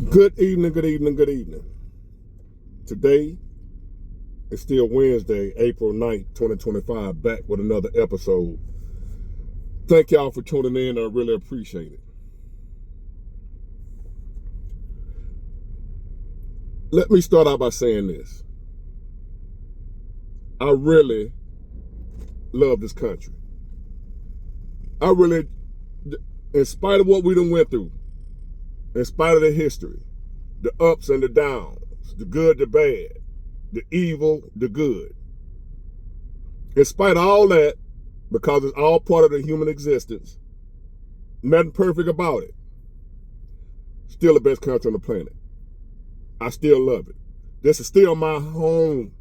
Good evening, good evening, good evening. Today is still Wednesday, April 9th, 2025, back with another episode. Thank y'all for tuning in. I really appreciate it. Let me start out by saying this. I really love this country. I really, in spite of what we done went through, in spite of the history, the ups and the downs, the good, the bad, the evil, the good. In spite of all that, because it's all part of the human existence, nothing perfect about it. Still the best country on the planet. I still love it. This is still my home.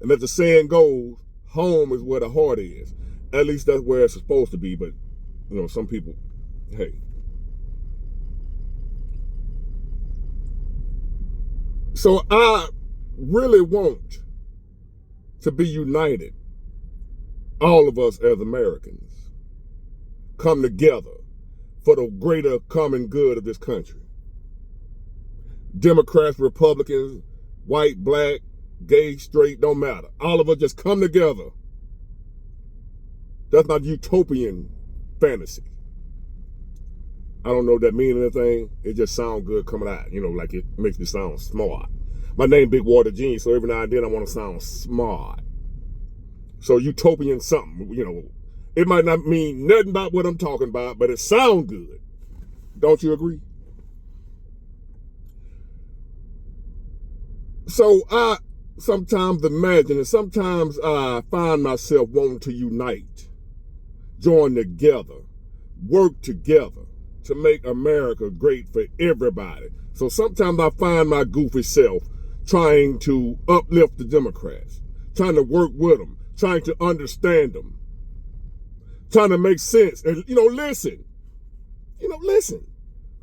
And as the saying goes, home is where the heart is. At least that's where it's supposed to be. But, some people, hey. So I really want to be united, all of us as Americans, come together for the greater common good of this country. Democrats, Republicans, white, black, gay, straight, don't matter. All of us just come together. That's not utopian fantasy. I don't know if that means anything. It just sounds good coming out, like it makes me sound smart. My name Big Water Gene, so every now and then I want to sound smart. So utopian something, it might not mean nothing about what I'm talking about, but it sounds good. Don't you agree? So I sometimes imagine, and sometimes I find myself wanting to unite, join together, work together to make America great for everybody. So sometimes I find my goofy self trying to uplift the Democrats, trying to work with them, trying to understand them, trying to make sense, and listen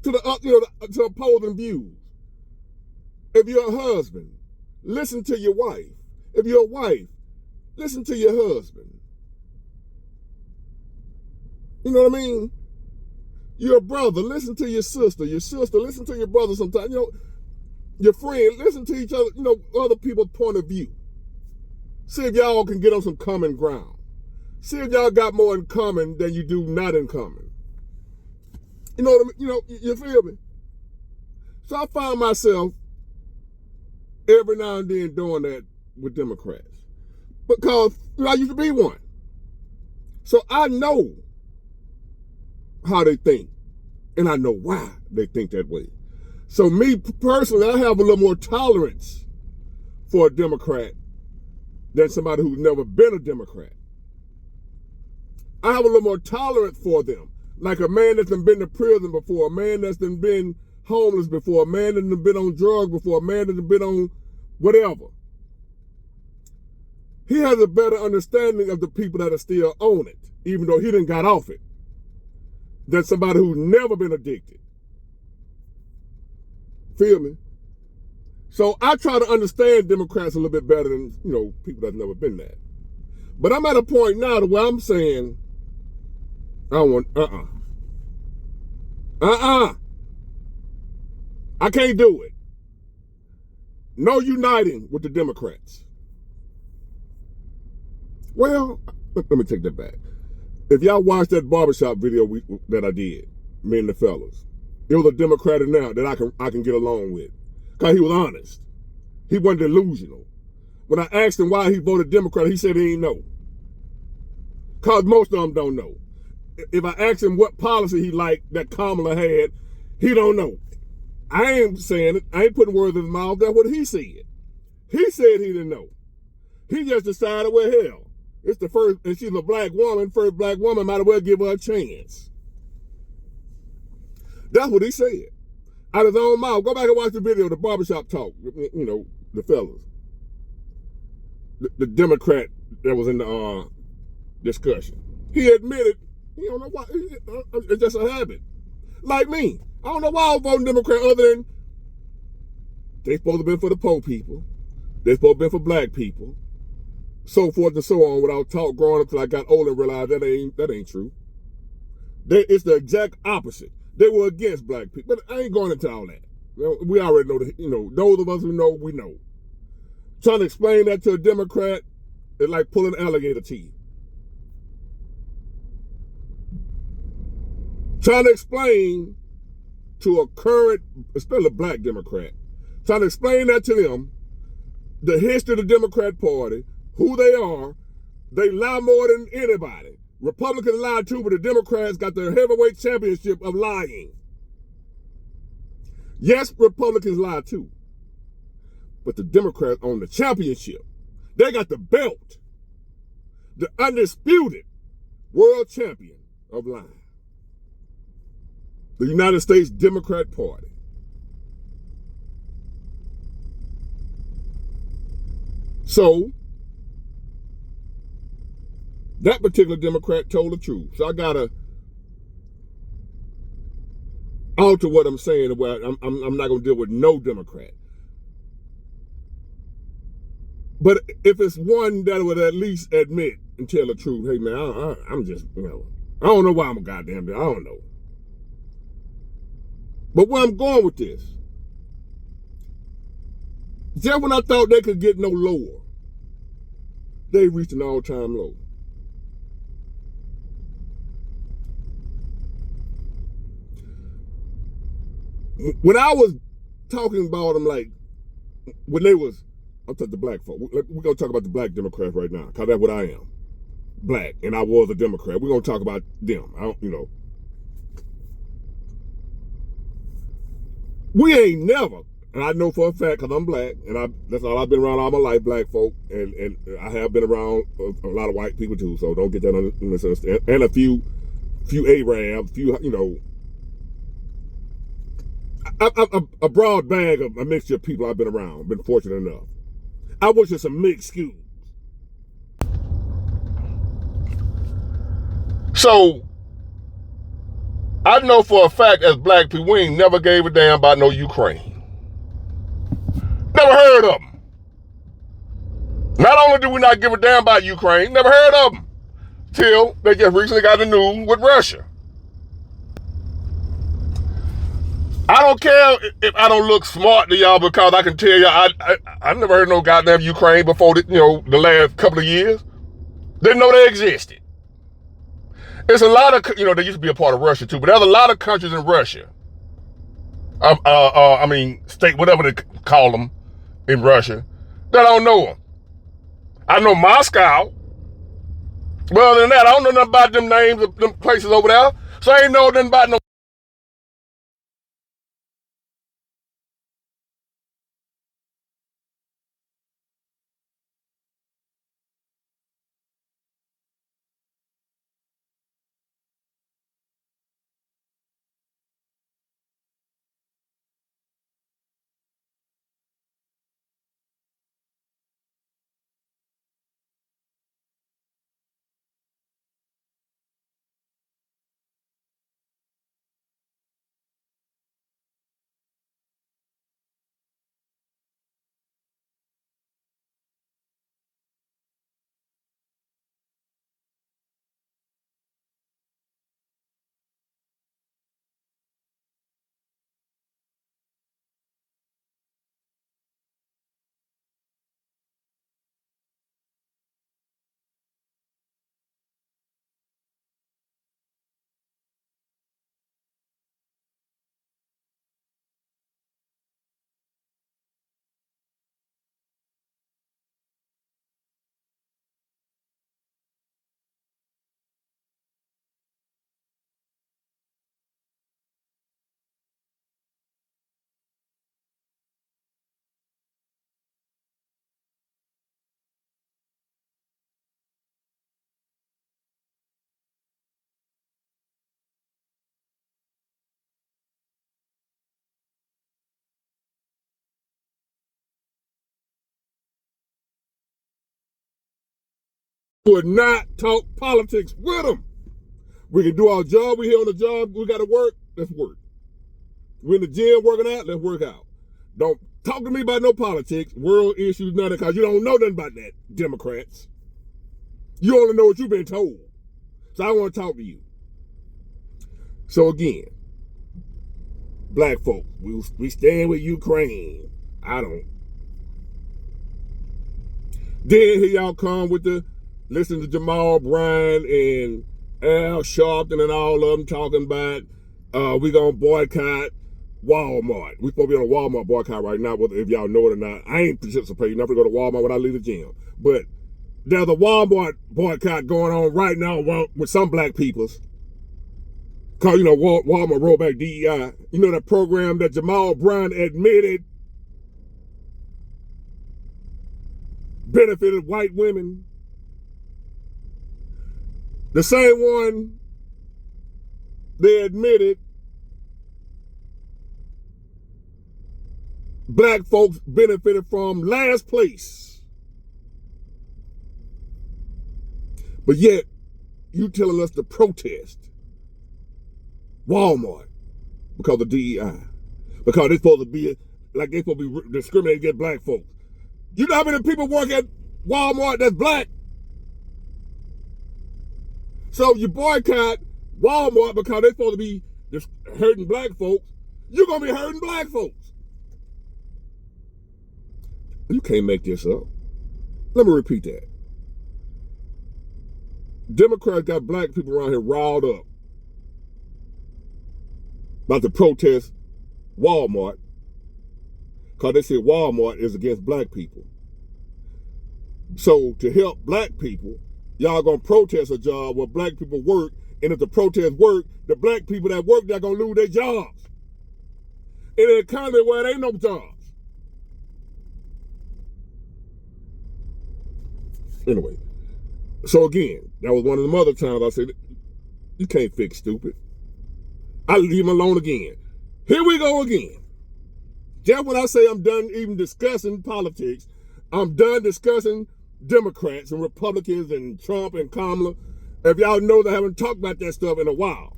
to the to opposing views. If you're a husband, listen to your wife. If you're a wife, listen to your husband. You know what I mean? You're a brother, listen to your sister. Your sister, listen to your brother sometimes. Your friend, listen to each other, other people's point of view. See if y'all can get on some common ground. See if y'all got more in common than you do not in common. You know what I mean? You feel me? So I find myself every now and then doing that with Democrats. Because I used to be one. So I know how they think. And I know why they think that way. So me personally, I have a little more tolerance for a Democrat than somebody who's never been a Democrat. I have a little more tolerance for them. Like a man that's been to prison before, a man that's been homeless before, a man that's been on drugs before, a man that's been on whatever. He has a better understanding of the people that are still on it, even though he done got off it, than somebody who's never been addicted. Feel me? So I try to understand Democrats a little bit better than, people that's never been there. But I'm at a point now to where I'm saying, I don't want, I can't do it. No uniting with the Democrats. Well, let me take that back. If y'all watched that barbershop video that I did, me and the fellas, it was a Democrat in there that I can get along with. Because he was honest. He wasn't delusional. When I asked him why he voted Democrat, he said he didn't know. Because most of them don't know. If I asked him what policy he liked that Kamala had, he don't know. I ain't saying it. I ain't putting words in his mouth. That's what he said. He said he didn't know. He just decided, well, hell, it's the first, and she's a black woman, first black woman, might as well give her a chance. That's what he said. Out of his own mouth. Go back and watch the video, the barbershop talk, the fellas. The Democrat that was in the discussion. He admitted, he don't know why, it's just a habit. Like me. I don't know why I was voting Democrat other than they supposed to have been for the poor people. They supposed to have been for black people. So forth and so on. What I was taught growing up till I got older and realized that ain't true. It's the exact opposite. They were against black people. But I ain't going into all that. We already know that, those of us who know, we know. Trying to explain that to a Democrat is like pulling alligator teeth. Trying to explain to a current, especially a black Democrat, trying to explain that to them, the history of the Democrat Party, who they are, they lie more than anybody. Republicans lie too, but the Democrats got the heavyweight championship of lying. Yes, Republicans lie too, but the Democrats own the championship. They got the belt, the undisputed world champion of lying. The United States Democrat Party. So, that particular Democrat told the truth. So I gotta alter what I'm saying. Where I'm not gonna deal with no Democrat. But if it's one that would at least admit and tell the truth, hey man, I'm just, I don't know why I'm a goddamn, I don't know. But where I'm going with this, just when I thought they could get no lower, they reached an all-time low. When I was talking about them, like, when they was, I'm talking the black folk. We're going to talk about the black Democrats right now, because that's what I am. Black, and I was a Democrat. We're going to talk about them. We ain't never, and I know for a fact because I'm black, and that's all I've been around all my life, black folk, and I have been around a lot of white people too, so don't get that misunderstood. And a few Arabs, a broad bag of a mixture of people I've been around, been fortunate enough. I was just a mixed skew. So, I know for a fact as black people, we ain't never gave a damn about no Ukraine. Never heard of them. Not only do we not give a damn about Ukraine, never heard of them. Till they just recently got the news with Russia. I don't care if I don't look smart to y'all because I can tell y'all I never heard no goddamn Ukraine before the last couple of years. Didn't know they existed. There's a lot of, they used to be a part of Russia too, but there's a lot of countries in Russia. State, whatever they call them in Russia, that I don't know them. I know Moscow. But other than that, I don't know nothing about them names of them places over there. So I ain't know nothing about no. Would not talk politics with them. We can do our job. We here on the job. We got to work. Let's work. We're in the gym working out. Let's work out. Don't talk to me about no politics, world issues, nothing, because you don't know nothing about that, Democrats. You only know what you've been told. So I want to talk to you. So again, black folks. We stand with Ukraine. I don't. Then here y'all come with listen to Jamal Bryant and Al Sharpton and all of them talking about we gonna boycott Walmart. We supposed to be on a Walmart boycott right now, whether if y'all know it or not. I ain't participating. I'm gonna go to Walmart when I leave the gym. But there's a Walmart boycott going on right now with some black peoples. Cause Walmart rolled back DEI. You know that program that Jamal Bryant admitted benefited white women. The same one they admitted black folks benefited from last place. But yet, you telling us to protest Walmart because of DEI. Because they're supposed to be discriminating against black folks. You know how many people work at Walmart that's black? So you boycott Walmart because they're supposed to be just hurting black folks. You're going to be hurting black folks. You can't make this up. Let me repeat that. Democrats got black people around here riled up about to protest Walmart because they said Walmart is against black people. So to help black people, y'all gonna protest a job where black people work, and if the protest work, the black people that work there gonna lose their jobs. In an economy where there ain't no jobs. Anyway, so again, that was one of the other times I said, you can't fix stupid. I leave him alone again. Here we go again. Just when I say I'm done even discussing politics, I'm done discussing Democrats and Republicans and Trump and Kamala. If y'all know that I haven't talked about that stuff in a while.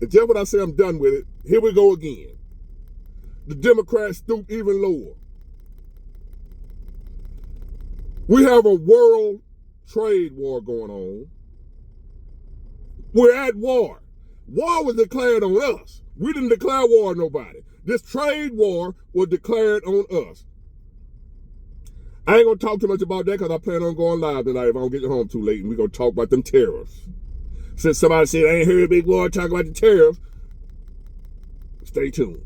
And just when I say I'm done with it, here we go again. The Democrats stoop even lower. We have a world trade war going on. We're at war. War was declared on us. We didn't declare war on nobody. This trade war was declared on us. I ain't gonna talk too much about that because I plan on going live tonight if I don't get home too late, and we're gonna talk about them tariffs. Since somebody said I ain't heard Big Boy talk about the tariffs, stay tuned.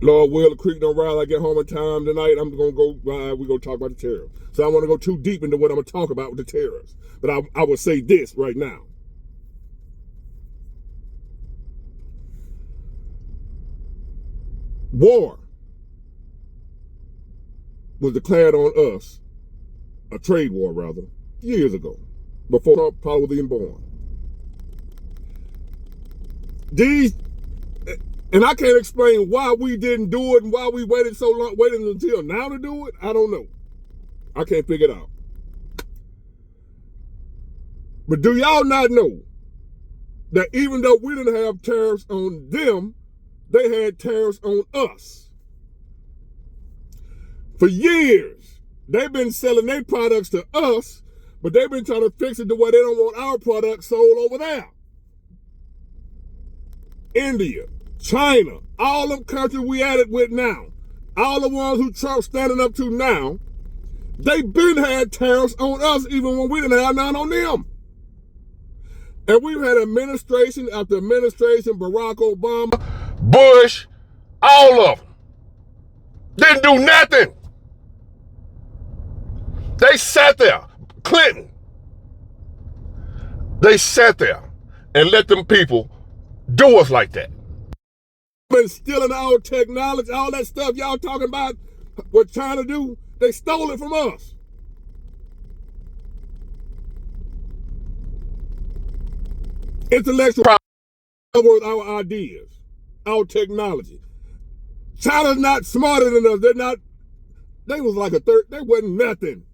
Lord will, the creek don't rise. I get home in time tonight. I'm gonna go live. We're gonna talk about the tariffs. So I want to go too deep into what I'm gonna talk about with the tariffs. But I will say this right now. War was declared on us, a trade war rather, years ago, before Trump probably was even born. And I can't explain why we didn't do it and why we waited so long, waited until now to do it. I don't know. I can't figure it out. But do y'all not know that even though we didn't have tariffs on them, they had tariffs on us? For years, they've been selling their products to us, but they've been trying to fix it to where they don't want our products sold over there. India, China, all them countries we at it with now, all the ones who Trump's standing up to now, they been had tariffs on us even when we didn't have none on them. And we've had administration after administration, Barack Obama, Bush, all of them. Didn't do nothing. They sat there, Clinton. They sat there and let them people do us like that. Been stealing our technology, all that stuff y'all talking about, what trying to do, they stole it from us. Intellectual property with our ideas, our technology. China's not smarter than us. They was like a third, they wasn't nothing.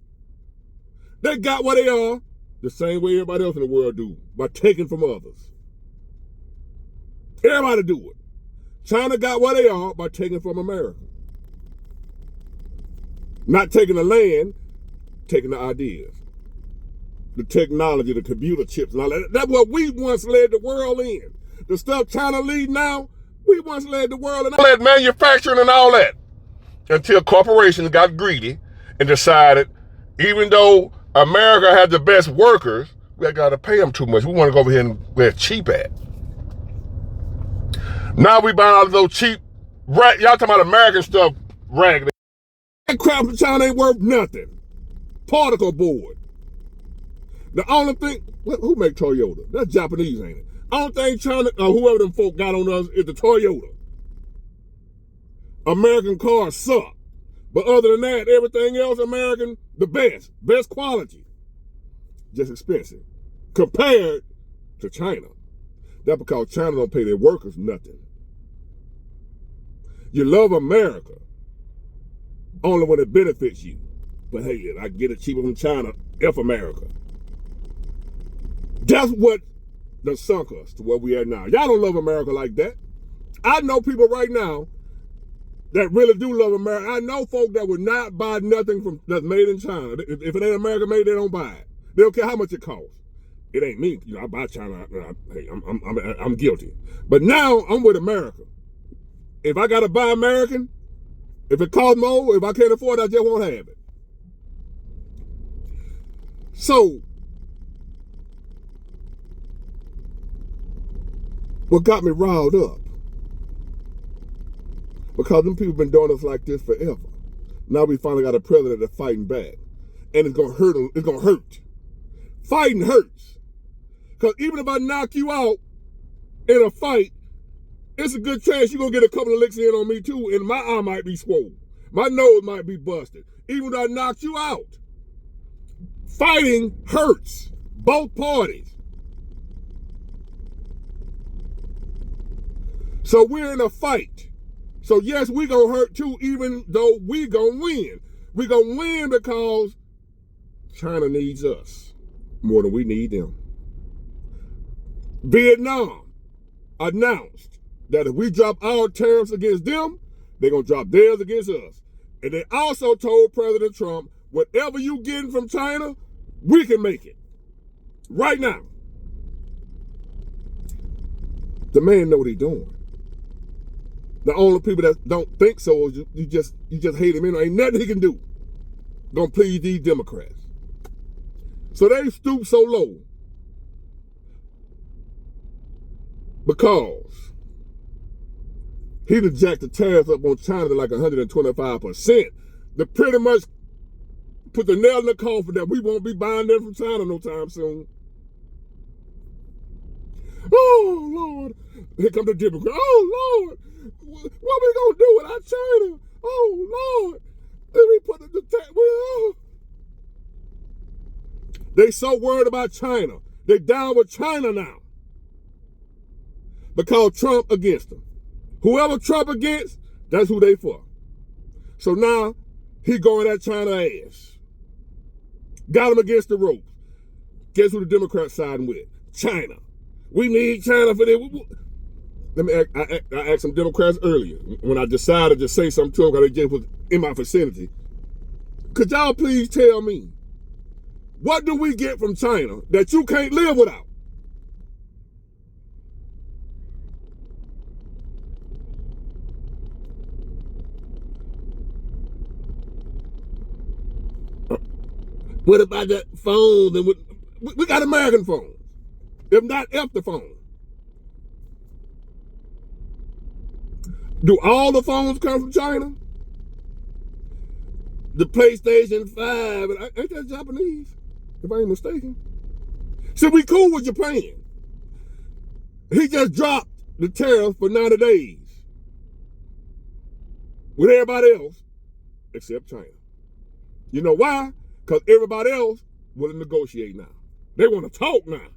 They got what they are the same way everybody else in the world do, by taking from others. Everybody do it. China got what they are by taking from America. Not taking the land, taking the ideas. The technology, the computer chips, and all that. That's what we once led the world in. The stuff China lead now, We once led the world in all that manufacturing and all that. Until corporations got greedy and decided, even though America had the best workers, we got to pay them too much. We want to go over here and where it's cheap at. Now we buying all of those cheap, y'all talking about American stuff, raggedy. That crap from China ain't worth nothing. Particle board. The only thing, who make Toyota? That's Japanese, ain't it? Only thing China, or whoever them folk got on us is the Toyota. American cars suck. But other than that, everything else American, the best quality. Just expensive. Compared to China. That's because China don't pay their workers nothing. You love America only when it benefits you. But hey, if I get it cheaper from China, F America. That's what done sunk us to where we are now. Y'all don't love America like that. I know people right now that really do love America. I know folk that would not buy nothing that's made in China. If it ain't American made, they don't buy it. They don't care how much it costs. It ain't me. I buy China. Hey, I'm guilty. But now I'm with America. If I gotta buy American, if it costs more, if I can't afford it, I just won't have it. So, what got me riled up? Because them people been doing us like this forever. Now we finally got a president that's fighting back. And it's gonna hurt. It's gonna hurt. Fighting hurts. Because even if I knock you out in a fight, it's a good chance you're gonna get a couple of licks in on me too, and my eye might be swollen. My nose might be busted. Even though I knocked you out. Fighting hurts. Both parties. So we're in a fight. So yes, we gonna hurt too, even though we gonna win. We gonna win because China needs us more than we need them. Vietnam announced that if we drop our tariffs against them, they're gonna drop theirs against us. And they also told President Trump, whatever you getting from China, we can make it. Right now. The man know what he's doing. The only people that don't think so is you just hate him. Ain't nothing he can do. Gonna please these Democrats. So they stoop so low because he done jacked the tariffs up on China to like 125%. They pretty much put the nail in the coffin that we won't be buying them from China no time soon. Oh, Lord. Here come the Democrats. Oh, Lord. What we gonna do without China? Oh, Lord. Let me put the oh. They so worried about China. They down with China now. Because Trump against them. Whoever Trump against, that's who they for. So now, he going at China ass. Got him against the ropes. Guess who the Democrats siding with? China. We need China for this. I asked some Democrats earlier when I decided to say something to them because they just was in my vicinity. Could y'all please tell me, what do we get from China that you can't live without? What about that phone? We got American phones. If not, F the phone. Do all the phones come from China? The PlayStation 5, ain't that Japanese? If I ain't mistaken. See, we cool with Japan. He just dropped the tariff for 90 days. With everybody else, except China. You know why? Because everybody else will negotiate now. They want to talk now.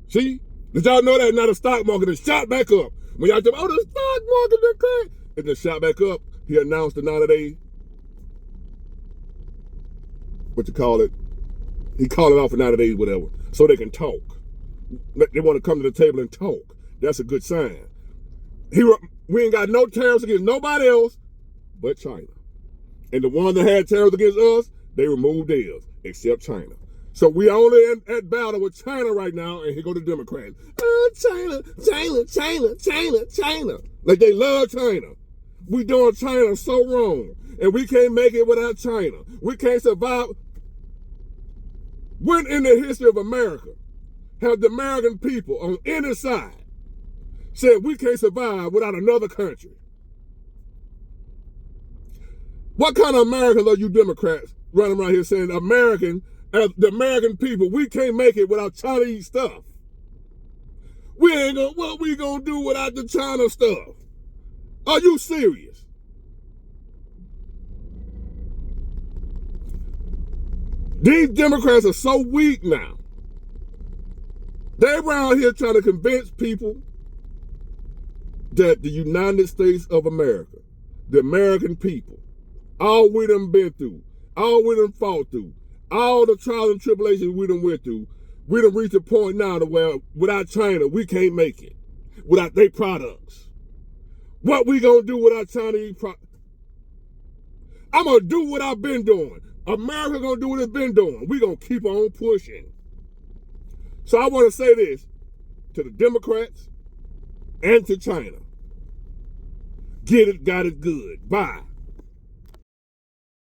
See? Did y'all know that now the stock market is shot back up? When y'all talk, oh, the stock market is crazy. It just shot back up. He announced the 90-day, what you call it? He called it off for 90 days, whatever, so they can talk. They want to come to the table and talk. That's a good sign. We ain't got no tariffs against nobody else but China. And the ones that had tariffs against us, they removed theirs, except China. So we only at battle with China right now, and here go the Democrats. Oh, China, China, China, China, China. Like they love China. We doing China so wrong. And we can't make it without China. We can't survive. When in the history of America have the American people on any side said we can't survive without another country? What kind of Americans are you Democrats running around here saying the American people, we can't make it without Chinese stuff? What we gonna do without the China stuff? Are you serious? These Democrats are so weak now. They're around here trying to convince people that the United States of America, the American people, all we done been through, all we done fought through, all the trials and tribulations we done went through, we done reached a point now to where without China, we can't make it. Without their products. What we gonna do without Chinese products? I'm gonna do what I've been doing. America gonna do what it's been doing. We gonna keep on pushing. So I want to say this to the Democrats and to China. Get it, got it good. Bye.